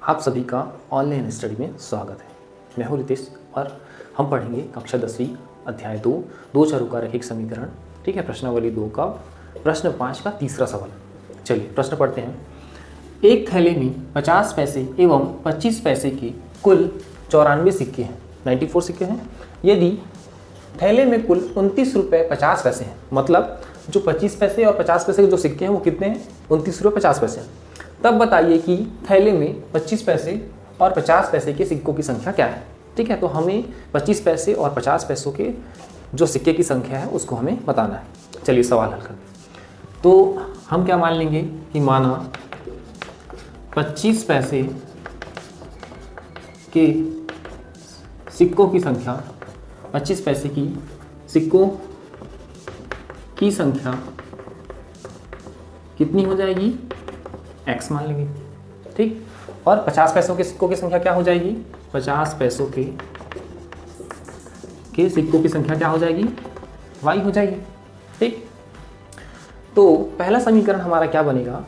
आप सभी का ऑनलाइन स्टडी में स्वागत है। मैं हूं रितेश और हम पढ़ेंगे कक्षा 10वीं अध्याय 2 दो चरों का रैखिक समीकरण। ठीक है, प्रश्नावली 2 का प्रश्न 5 का तीसरा सवाल। चलिए प्रश्न पढ़ते हैं। एक थैले में 50 पैसे एवं 25 पैसे के कुल 94 सिक्के हैं, 94 सिक्के हैं। यदि थैले में कुल 29 रुपये 50 पैसे हैं, मतलब जो 25 पैसे और 50 पैसे के जो सिक्के हैं वो कितने हैं, 29 रुपये 50 पैसे हैं। तब बताइए कि थैले में 25 पैसे और 50 पैसे के सिक्कों की संख्या क्या है। ठीक है, तो हमें 25 पैसे और 50 पैसों के जो सिक्के की संख्या है उसको हमें बताना है। चलिए सवाल हल करते हैं। तो हम क्या मान लेंगे कि माना 25 पैसे के सिक्कों की संख्या, 25 पैसे की सिक्कों की संख्या कितनी हो जाएगी, x मान लेंगे। ठीक, और 50 पैसों के सिक्कों की संख्या क्या हो जाएगी, 50 पैसों के सिक्कों की संख्या क्या हो जाएगी, y हो जाएगी। ठीक, तो पहला समीकरण हमारा क्या बनेगा,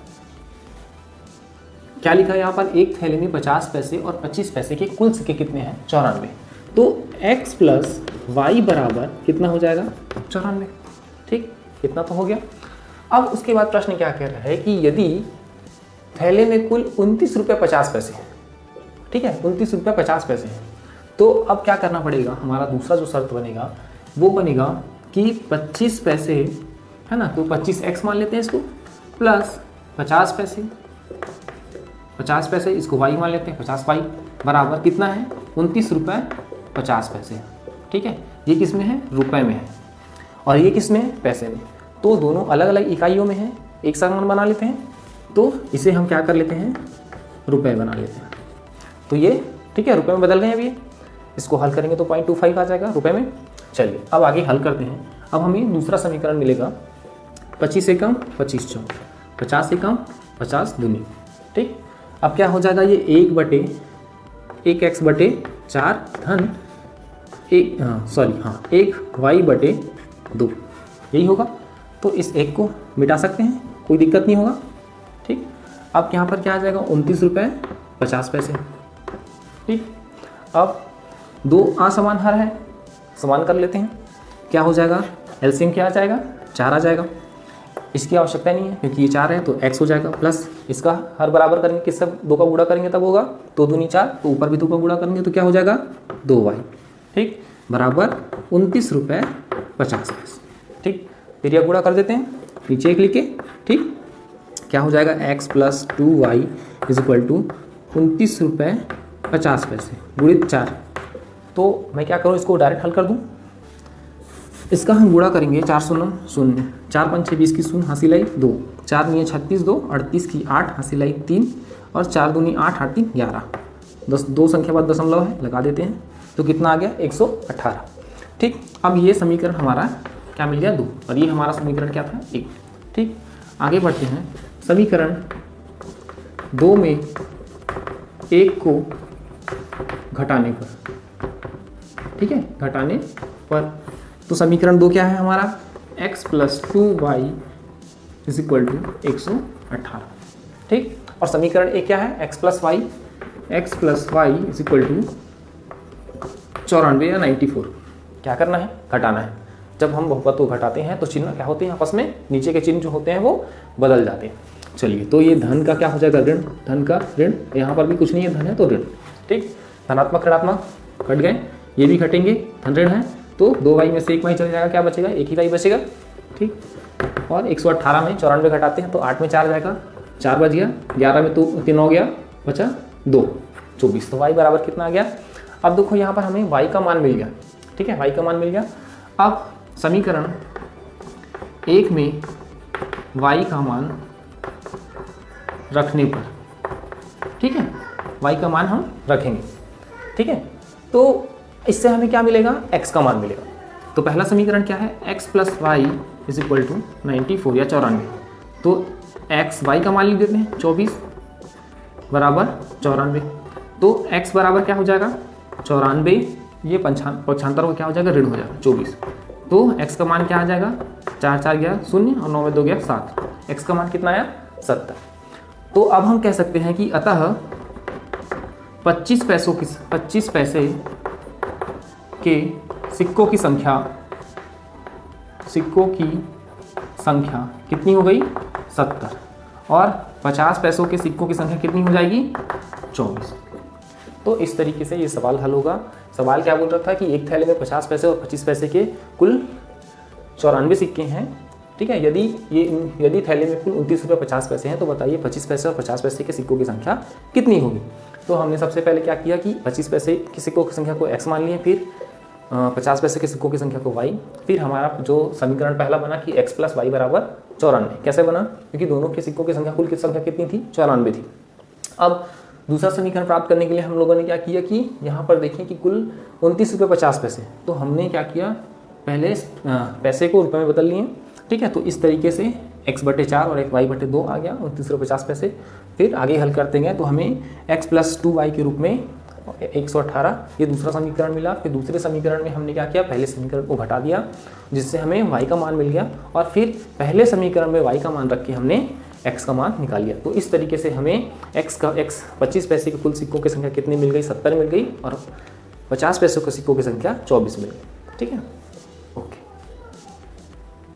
क्या लिखा है यहाँ पर, एक थैले में 50 पैसे और 25 पैसे के कुल सिक्के कितने हैं, 94। तो x प्लस वाई बराबर कितना हो जाएगा, 94। ठीक, इतना तो हो गया। अब उसके बाद प्रश्न क्या कह रहा है कि यदि थैले में कुल 29 रुपये 50 पैसे हैं, ठीक है, 29 रुपये 50 पैसे हैं, तो अब क्या करना पड़ेगा, हमारा दूसरा जो शर्त बनेगा वो बनेगा कि 25 पैसे है ना, तो 25x मान लेते हैं इसको, प्लस 50 पैसे इसको y मान लेते हैं, 50y बराबर कितना है, 29 रुपये 50 पैसे। ठीक है, ये किस में है, रुपए में है, और ये किस में है, पैसे में। तो दोनों अलग अलग इकाइयों में है, एक समान बना लेते हैं, तो इसे हम क्या कर लेते हैं, रुपए बना लेते हैं। तो ये ठीक है, रुपए में बदल गए अभी, इसको हल करेंगे तो 0.25 आ जाएगा रुपए में। चलिए अब आगे हल करते हैं। अब हमें दूसरा समीकरण मिलेगा, 25 एकम 25 चौक, 50 एकम 50 दूनी। ठीक, अब क्या हो जाएगा, ये 1x बटे 4 धन 1y/2 यही होगा। तो इस 1 को मिटा सकते हैं, कोई दिक्कत नहीं होगा। ठीक, अब यहाँ पर क्या आ जाएगा, 29 रुपये 50 पैसे। ठीक, अब दो असमान हर है, समान कर लेते हैं, क्या हो जाएगा, एलसीएम क्या आ जाएगा, 4 आ जाएगा। इसकी आवश्यकता नहीं है क्योंकि ये 4 है, तो x हो जाएगा, प्लस इसका हर बराबर करेंगे, किससे 2 का गुणा करेंगे तब होगा, 2 दूनी 4, तो ऊपर भी 2 का गुणा करेंगे तो क्या हो जाएगा, 2y। ठीक, बराबर 29 रुपये 50 पैसे। ठीक, फिर यह गुणा कर देते हैं, नीचे एक लिखे। ठीक, क्या हो जाएगा, x plus 2y is equal to 29 रुपये 50 पैसे गुणित 4। तो मैं क्या करूँ, इसको डायरेक्ट हल कर दूँ, इसका हम गुणा करेंगे, 4 शून्य 0, 4 5 6 20 की शून्य हासिल आई 2, 4 9 36 2, 38 की 8 हासिल आई 3, और 4 दूनी 8 8 3 11, 2 संख्या बाद दशमलव है, लगा देते हैं, तो कितना आ गया, 118। ठीक, अब ये समीकरण हमारा क्या मिल गया, 2, और ये हमारा समीकरण क्या था, 1। ठीक, आगे बढ़ते हैं। समीकरण 2 में 1 को घटाने पर, ठीक है, घटाने पर, तो समीकरण 2 क्या है हमारा, x plus 2y is equal to 118। ठीक, और समीकरण 1 क्या है, x plus y is equal to 94 या 94। क्या करना है, घटाना है। जब हम बहुपद को घटाते हैं तो चिन्ह क्या होते हैं आपस में, नीचे के चिन्ह जो होते हैं वो बदल जाते हैं। चलिए, तो ये धन का क्या हो जाएगा, ऋण, धन का ऋण, यहाँ पर भी कुछ नहीं है, धन है तो ऋण। ठीक, धनात्मक ऋणात्मक घट गए, ये भी घटेंगे, धन ऋण है, तो 2y में से 1y चले जाएगा, क्या बचेगा, एक ही y बचेगा। ठीक, और 118 में 94 घटाते हैं तो 8 में 4 जाएगा, 4 बच गया, 11 में तो 3 हो गया, बचा 2, 24। तो y बराबर कितना आ गया। अब देखो यहाँ पर हमें y का मान मिल गया। ठीक है, y का मान मिल गया। अब समीकरण 1 में y का मान रखने पर, ठीक है, y का मान हम रखेंगे। ठीक है, तो इससे हमें क्या मिलेगा, x का मान मिलेगा। तो पहला समीकरण क्या है, x plus y is equal to 94 या 94। तो x y का मान लिख देते हैं, 24 बराबर 94। तो x बराबर क्या हो जाएगा, 94, ये पक्षांतर को क्या हो जाएगा, ऋण हो जाएगा 24। तो x का मान क्या आ जाएगा, 4 4 गया 0 और 9 में 2 गया 7, x का मान कितना आया, 70। तो अब हम कह सकते हैं कि अतः 25 पैसे के सिक्कों की संख्या कितनी हो गई 70 और 50 पैसों के सिक्कों की संख्या कितनी हो जाएगी 24। तो इस तरीके से ये सवाल हल होगा। सवाल क्या बोल रहा था कि एक थैले में 50 पैसे और 25 पैसे के कुल 94 सिक्के हैं, ठीक है। यदि थैले में कुल 29 रुपये 50 पैसे हैं तो बताइए 25 पैसे और 50 पैसे के सिक्कों की संख्या कितनी होगी। तो हमने सबसे पहले क्या किया कि 25 पैसे के सिक्कों की संख्या को x मान लिए, फिर 50 पैसे के सिक्कों की संख्या को y, फिर हमारा जो समीकरण पहला बना कि x + y = 94। कैसे बना? क्योंकि दोनों के सिक्कों की संख्या कुल की संख्या कितनी थी 94 थी। अब दूसरा समीकरण प्राप्त करने के लिए हम लोगों ने क्या किया कि यहाँ पर देखिए कि कुल 29 रुपये 50 पैसे, तो हमने क्या किया पहले पैसे को रुपये में बदल लिए, ठीक है। तो इस तरीके से x/4 और एक y/2 आ गया 29 रुपये 50 पैसे। फिर आगे हल करते गए तो हमें x + 2y के रूप में 118 ये दूसरा समीकरण मिला। फिर दूसरे समीकरण में हमने क्या किया, पहले समीकरण को घटा दिया जिससे हमें y का मान मिल गया, और फिर पहले समीकरण में y का मान रख के हमने x का मान निकाल लिया। तो इस तरीके से हमें x 25 पैसे के कुल सिक्कों की संख्या कितनी मिल गई 70 मिल गई, और 50 पैसों के सिक्कों की संख्या 24 मिल गई, ठीक है।